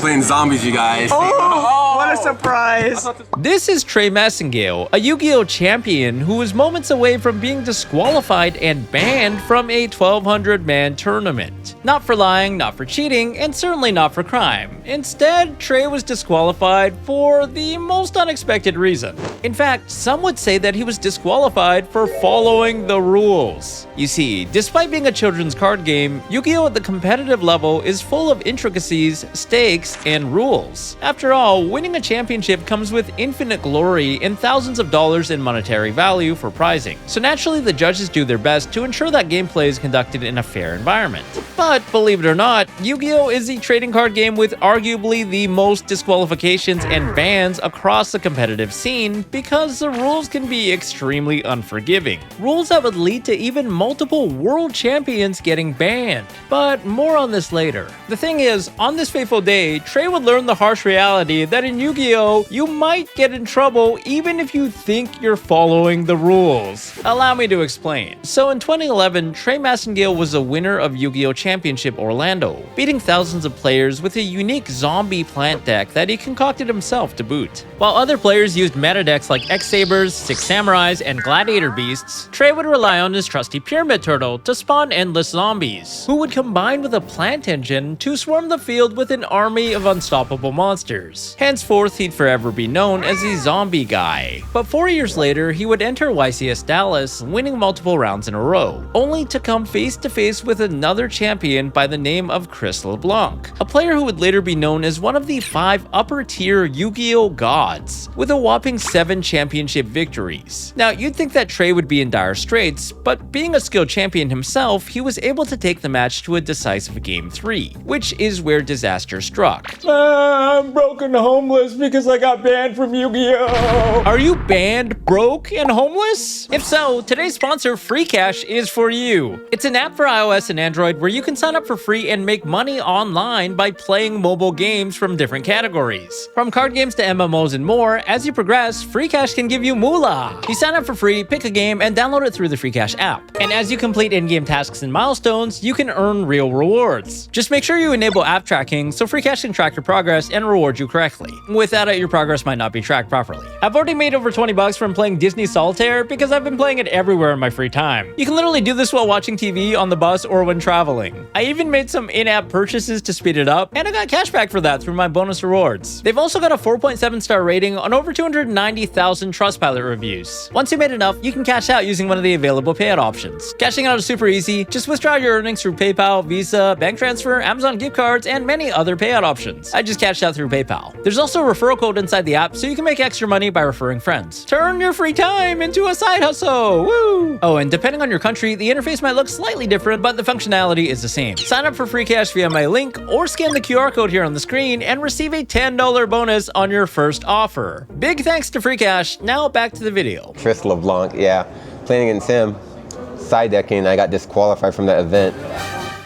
playing zombies, you guys. Oh, what a surprise. This is Trey Massengale, a Yu-Gi-Oh! Champion who was moments away from being disqualified and banned from a 1,200-man tournament. Not for lying, not for cheating, and certainly not for crime. Instead, Trey was disqualified for the most unexpected reason. In fact, some would say that he was disqualified for following the rules. You see, despite being a children's card game, Yu-Gi-Oh! At the competitive level is full of intricacies, stakes, and rules. After all, winning a championship comes with infinite glory and thousands of dollars in monetary value for prizing. So naturally, the judges do their best to ensure that gameplay is conducted in a fair environment. But believe it or not, Yu-Gi-Oh! Is the trading card game with arguably the most disqualifications and bans across the competitive scene because the rules can be extremely unforgiving. Rules that would lead to even multiple world champions getting banned. But more on this later. The thing is, on this fateful day, Trey would learn the harsh reality that in Yu-Gi-Oh! You might get in trouble even if you think you're following the rules. Allow me to explain. So in 2011, Trey Massengale was a winner of Yu-Gi-Oh! Championship Orlando, beating thousands of players with a unique zombie plant deck that he concocted himself to boot. While other players used meta decks like X-Sabers, Six Samurais, and Gladiator Beasts, Trey would rely on his trusty Pyramid Turtle to spawn endless zombies, who would combine with a plant engine to swarm the field with an army of unstoppable monsters. Henceforth, he'd forever be known as the Zombie Guy. But 4 years later, he would enter YCS Dallas, winning multiple rounds in a row, only to come face to face with another champion by the name of Chris LeBlanc, a player who would later be known as one of the 5 upper-tier Yu-Gi-Oh! Gods, with a whopping 7 championship victories. Now, you'd think that Trey would be in dire straits, but being a skilled champion himself, he was able to take the match to a decisive Game 3, which is where disaster struck. I'm broke and homeless because I got banned from Yu-Gi-Oh! Are you banned, broke, and homeless? If so, today's sponsor, Free Cash, is for you. It's an app for iOS and Android where you can sign up for free and make money online by playing mobile games from different categories. From card games to MMOs and more, as you progress, Free Cash can give you moolah. You sign up for free, pick a game, and download it through the Free Cash app. And as you complete in-game tasks and milestones, you can earn real rewards. Just make sure you enable app tracking so Free Cash can track your progress and reward you correctly. Without it, your progress might not be tracked properly. I've already made over 20 bucks from playing Disney Solitaire because I've been playing it everywhere in my free time. You can literally do this while watching TV, on the bus, or when traveling. I even made some in-app purchases to speed it up, and I got cashback for that through my bonus rewards. They've also got a 4.7 star rating on over 290,000 Trustpilot reviews. Once you made enough, you can cash out using one of the available payout options. Cashing out is super easy. Just withdraw your earnings through PayPal, Visa, bank transfer, Amazon gift cards, and many other payout options. I just cashed out through PayPal. There's also a referral code inside the app so you can make extra money by referring friends. Turn your free time into a side hustle! Woo! Oh, and depending on your country, the interface might look slightly different, but the functionality is the same. Sign up for Free Cash via my link or scan the QR code here on the screen and receive a $10 bonus on your first offer. Big thanks to Free Cash. Now back to the video. Chris LeBlanc, yeah. Playing against him, side decking, I got disqualified from that event.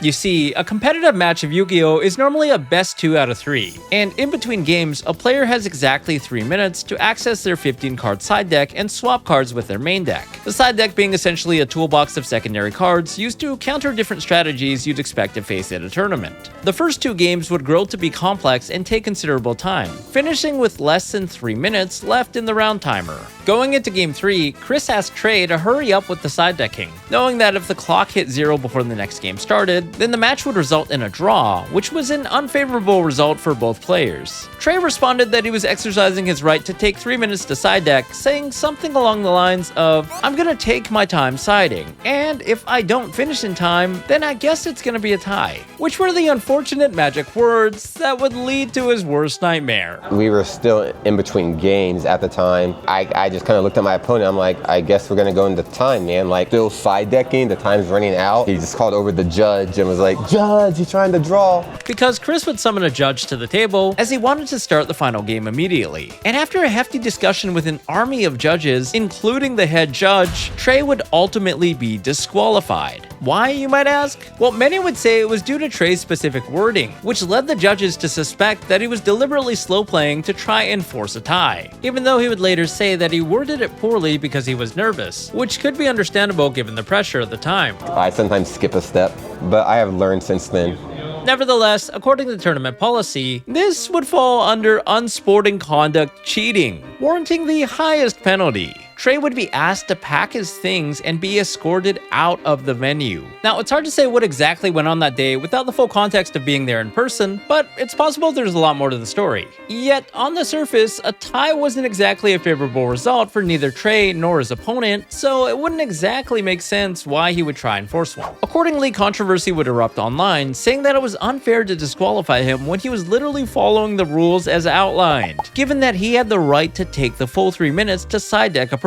You see, a competitive match of Yu-Gi-Oh! Is normally a best 2 out of 3, and in between games, a player has exactly 3 minutes to access their 15-card side deck and swap cards with their main deck. The side deck being essentially a toolbox of secondary cards used to counter different strategies you'd expect to face at a tournament. The first 2 games would grow to be complex and take considerable time, finishing with less than 3 minutes left in the round timer. Going into Game 3, Chris asked Trey to hurry up with the side decking, knowing that if the clock hit 0 before the next game started, then the match would result in a draw, which was an unfavorable result for both players. Trey responded that he was exercising his right to take 3 minutes to side deck, saying something along the lines of, "I'm gonna take my time siding, and if I don't finish in time, then I guess it's gonna be a tie," which were the unfortunate magic words that would lead to his worst nightmare. We were still in between games at the time. I just kind of looked at my opponent. I'm like, I guess we're gonna go into time, man. Like, still side decking, the time's running out. He just called over the judge and was like, "Judge, he's trying to draw." Because Chris would summon a judge to the table as he wanted to start the final game immediately. And after a hefty discussion with an army of judges, including the head judge, Trey would ultimately be disqualified. Why, you might ask? Well, many would say it was due to Trey's specific wording, which led the judges to suspect that he was deliberately slow playing to try and force a tie, even though he would later say that he worded it poorly because he was nervous, which could be understandable given the pressure at the time. I sometimes skip a step, but I have learned since then. Nevertheless, according to tournament policy, this would fall under unsporting conduct cheating, warranting the highest penalty. Trey would be asked to pack his things and be escorted out of the venue. Now, it's hard to say what exactly went on that day without the full context of being there in person, but it's possible there's a lot more to the story. Yet, on the surface, a tie wasn't exactly a favorable result for neither Trey nor his opponent, so it wouldn't exactly make sense why he would try and force one. Accordingly, controversy would erupt online, saying that it was unfair to disqualify him when he was literally following the rules as outlined, given that he had the right to take the full 3 minutes to side deck appropriately.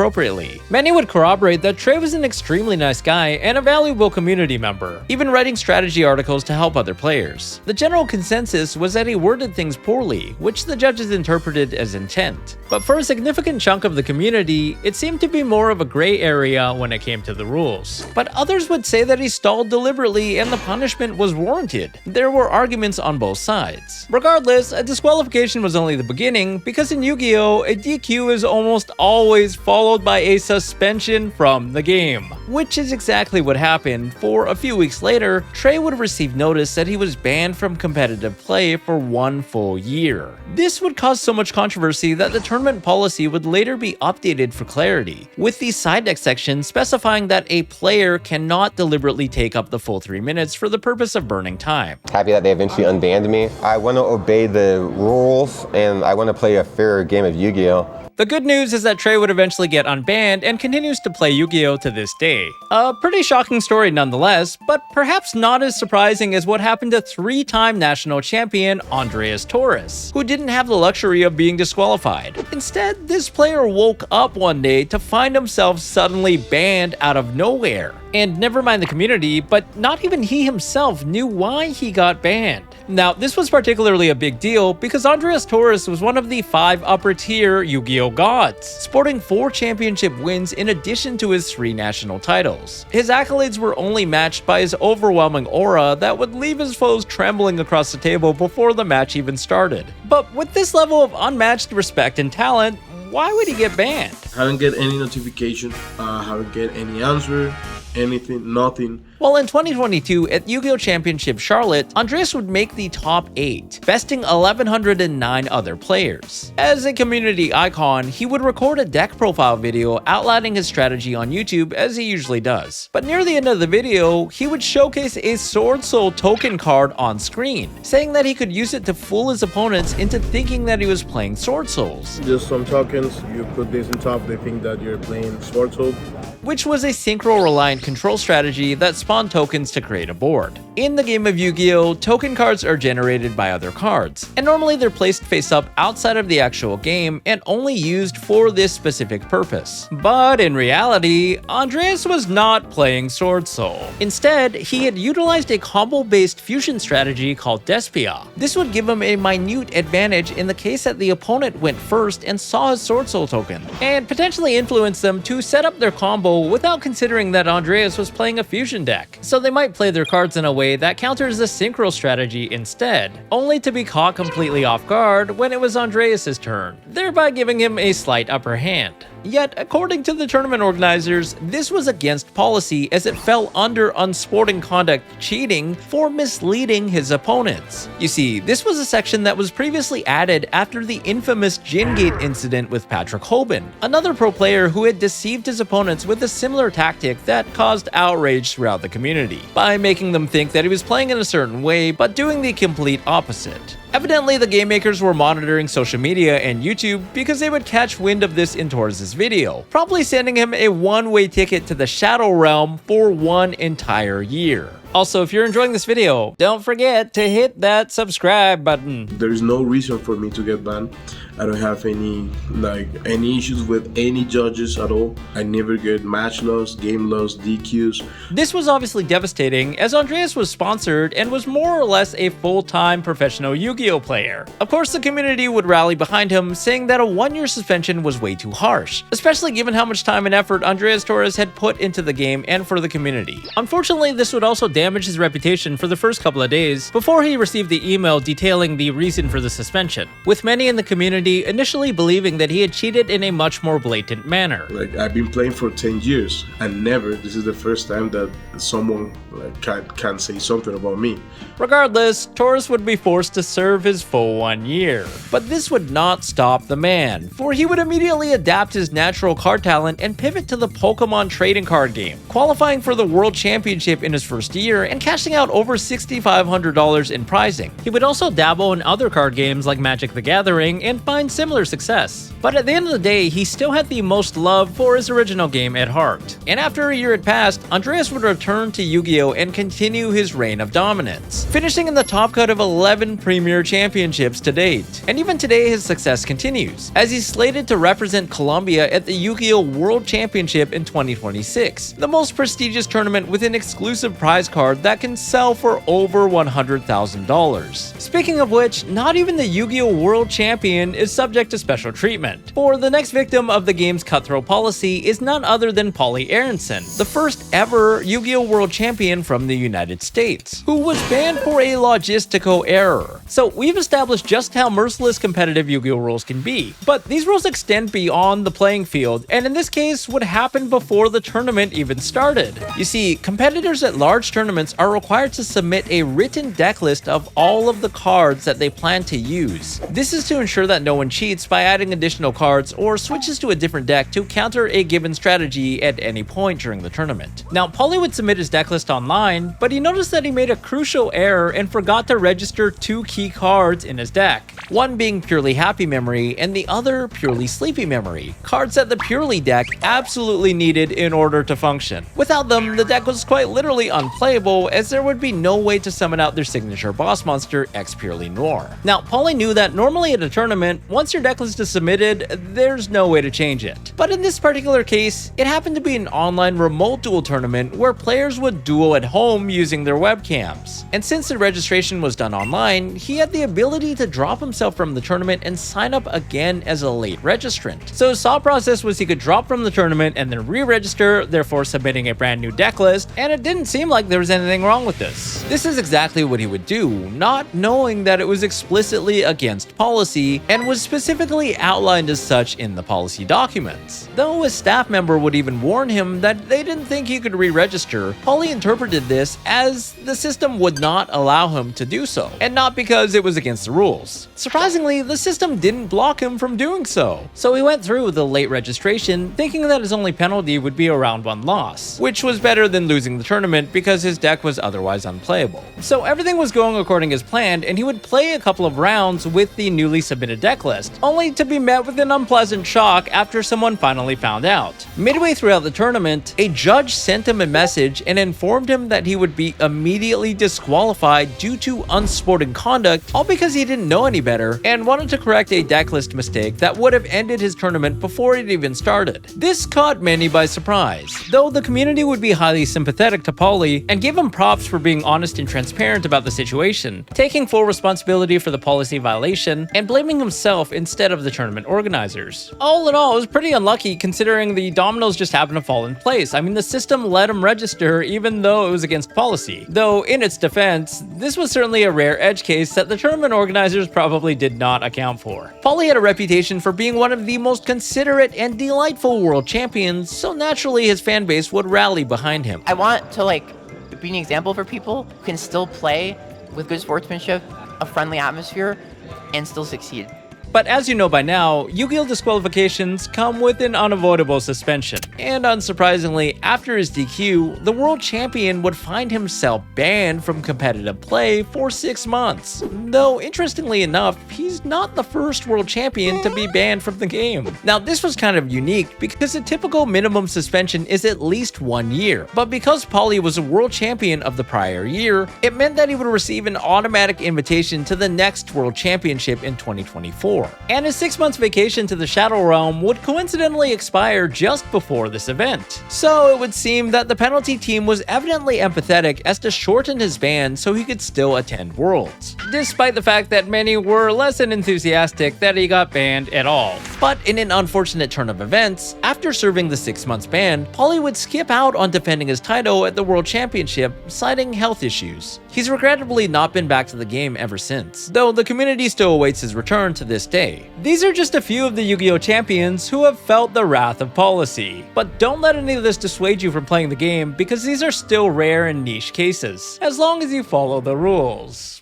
Many would corroborate that Trey was an extremely nice guy and a valuable community member, even writing strategy articles to help other players. The general consensus was that he worded things poorly, which the judges interpreted as intent. But for a significant chunk of the community, it seemed to be more of a gray area when it came to the rules. But others would say that he stalled deliberately and the punishment was warranted. There were arguments on both sides. Regardless, a disqualification was only the beginning, because in Yu-Gi-Oh!, a DQ is almost always followed by a suspension from the game. Which is exactly what happened, for a few weeks later, Trey would receive notice that he was banned from competitive play for 1 full year. This would cause so much controversy that the tournament policy would later be updated for clarity, with the side deck section specifying that a player cannot deliberately take up the full 3 minutes for the purpose of burning time. Happy that they eventually unbanned me. I want to obey the rules and I want to play a fair game of Yu-Gi-Oh! The good news is that Trey would eventually get unbanned and continues to play Yu-Gi-Oh! To this day. A pretty shocking story nonetheless, but perhaps not as surprising as what happened to 3-time national champion Andreas Torres, who didn't have the luxury of being disqualified. Instead, this player woke up one day to find himself suddenly banned out of nowhere. And never mind the community, but not even he himself knew why he got banned. Now, this was particularly a big deal because Andreas Torres was one of the 5 upper-tier Yu-Gi-Oh! Gods, sporting 4 championship wins in addition to his 3 national titles. His accolades were only matched by his overwhelming aura that would leave his foes trembling across the table before the match even started. But with this level of unmatched respect and talent, why would he get banned? Haven't get any notification, haven't get any answer, anything, nothing. Well, in 2022, at Yu-Gi-Oh! Championship Charlotte, Andreas would make the top 8, besting 1,109 other players. As a community icon, he would record a deck profile video outlining his strategy on YouTube as he usually does. But near the end of the video, he would showcase a Sword Soul token card on screen, saying that he could use it to fool his opponents into thinking that he was playing Sword Souls. Just some tokens, you put this on top, they think that you're playing Sword Soul. Which was a synchro-reliant control strategy that spawned tokens to create a board. In the game of Yu-Gi-Oh!, token cards are generated by other cards, and normally they're placed face up outside of the actual game and only used for this specific purpose. But in reality, Andreas was not playing Sword Soul. Instead, he had utilized a combo-based fusion strategy called Despia. This would give him a minute advantage in the case that the opponent went first and saw his Sword Soul token, and potentially influence them to set up their combo without considering that Andreas was playing a fusion deck. So they might play their cards in a way that counters the synchro strategy instead, only to be caught completely off guard when it was Andreas' turn, thereby giving him a slight upper hand. Yet, according to the tournament organizers, this was against policy as it fell under unsporting conduct cheating for misleading his opponents. You see, this was a section that was previously added after the infamous Jin Gate incident with Patrick Hoban, another pro player who had deceived his opponents with a similar tactic that caused outrage throughout the community, by making them think that he was playing in a certain way but doing the complete opposite. Evidently, the game makers were monitoring social media and YouTube because they would catch wind of this in Torres' video, probably sending him a one-way ticket to the Shadow Realm for 1 entire year. Also, if you're enjoying this video, don't forget to hit that subscribe button. There's no reason for me to get banned. I don't have any issues with any judges at all. I never get match loss, game loss, DQs. This was obviously devastating, as Andreas was sponsored and was more or less a full-time professional Yu-Gi-Oh! Player. Of course, the community would rally behind him, saying that a 1-year suspension was way too harsh, especially given how much time and effort Andreas Torres had put into the game and for the community. Unfortunately, this would also damaged his reputation for the first couple of days before he received the email detailing the reason for the suspension, with many in the community initially believing that he had cheated in a much more blatant manner. Like, I've been playing for 10 years and never, this is the first time that someone can say something about me. Regardless, Taurus would be forced to serve his full 1 year. But this would not stop the man, for he would immediately adapt his natural card talent and pivot to the Pokemon trading card game, qualifying for the World Championship in his first year and cashing out over $6,500 in prizing. He would also dabble in other card games like Magic the Gathering and find similar success. But at the end of the day, he still had the most love for his original game at heart. And after a year had passed, Andreas would return to Yu-Gi-Oh! And continue his reign of dominance, finishing in the top cut of 11 Premier Championships to date. And even today, his success continues, as he's slated to represent Colombia at the Yu-Gi-Oh! World Championship in 2026, the most prestigious tournament with an exclusive prize card that can sell for over $100,000. Speaking of which, not even the Yu-Gi-Oh! World Champion is subject to special treatment, for the next victim of the game's cutthroat policy is none other than Paulie Aronson, the first ever Yu-Gi-Oh! World Champion from the United States, who was banned for a logistical error. So we've established just how merciless competitive Yu-Gi-Oh! Rules can be, but these rules extend beyond the playing field, and in this case would happen before the tournament even started. You see, competitors at large tournaments are required to submit a written deck list of all of the cards that they plan to use. This is to ensure that no one cheats by adding additional cards or switches to a different deck to counter a given strategy at any point during the tournament. Now, Paulie would submit his deck list online, but he noticed that he made a crucial error and forgot to register 2 key cards in his deck, one being purely Happy Memory and the other purely Sleepy Memory, cards that the purely deck absolutely needed in order to function. Without them, the deck was quite literally unplayable, as there would be no way to summon out their signature boss monster, X Purely Noir. Now, Paulie knew that normally at a tournament, once your deck list is submitted, there's no way to change it. But in this particular case, it happened to be an online remote duel tournament where players would duel at home using their webcams. And since the registration was done online, he had the ability to drop himself from the tournament and sign up again as a late registrant. So his thought process was he could drop from the tournament and then re-register, therefore submitting a brand new deck list, and it didn't seem like there was anything wrong with this. This is exactly what he would do, not knowing that it was explicitly against policy and was specifically outlined as such in the policy documents. Though a staff member would even warn him that they didn't think he could re-register, Paulie interpreted this as the system would not allow him to do so, and not because it was against the rules. Surprisingly, the system didn't block him from doing so. So he went through the late registration, thinking that his only penalty would be a round 1 loss, which was better than losing the tournament because his deck was otherwise unplayable. So everything was going according as planned, and he would play a couple of rounds with the newly submitted deck list, only to be met with an unpleasant shock after someone finally found out. Midway throughout the tournament, a judge sent him a message and informed him that he would be immediately disqualified due to unsporting conduct, all because he didn't know any better and wanted to correct a deck list mistake that would have ended his tournament before it even started. This caught many by surprise, though the community would be highly sympathetic to Paulie and gave him props for being honest and transparent about the situation, taking full responsibility for the policy violation and blaming himself instead of the tournament organizers. All in all, it was pretty unlucky considering the dominoes just happened to fall in place. I mean, the system let him register even though it was against policy. Though, in its defense, this was certainly a rare edge case that the tournament organizers probably did not account for. Paulie had a reputation for being one of the most considerate and delightful world champions, so naturally his fan base would rally behind him. I want to be an example for people who can still play with good sportsmanship, a friendly atmosphere, and still succeed. But as you know by now, Yu-Gi-Oh! Disqualifications come with an unavoidable suspension. And unsurprisingly, after his DQ, the world champion would find himself banned from competitive play for 6 months. Though, interestingly enough, he's not the first world champion to be banned from the game. Now, this was kind of unique because the typical minimum suspension is at least 1 year. But because Paulie was a world champion of the prior year, it meant that he would receive an automatic invitation to the next world championship in 2024. before, and his 6 months vacation to the Shadow Realm would coincidentally expire just before this event. So it would seem that the penalty team was evidently empathetic as to shorten his ban so he could still attend Worlds, despite the fact that many were less than enthusiastic that he got banned at all. But in an unfortunate turn of events, after serving the 6 months ban, Paulie would skip out on defending his title at the World Championship, citing health issues. He's regrettably not been back to the game ever since, though the community still awaits his return to this day. These are just a few of the Yu-Gi-Oh! Champions who have felt the wrath of policy. But don't let any of this dissuade you from playing the game, because these are still rare and niche cases, as long as you follow the rules.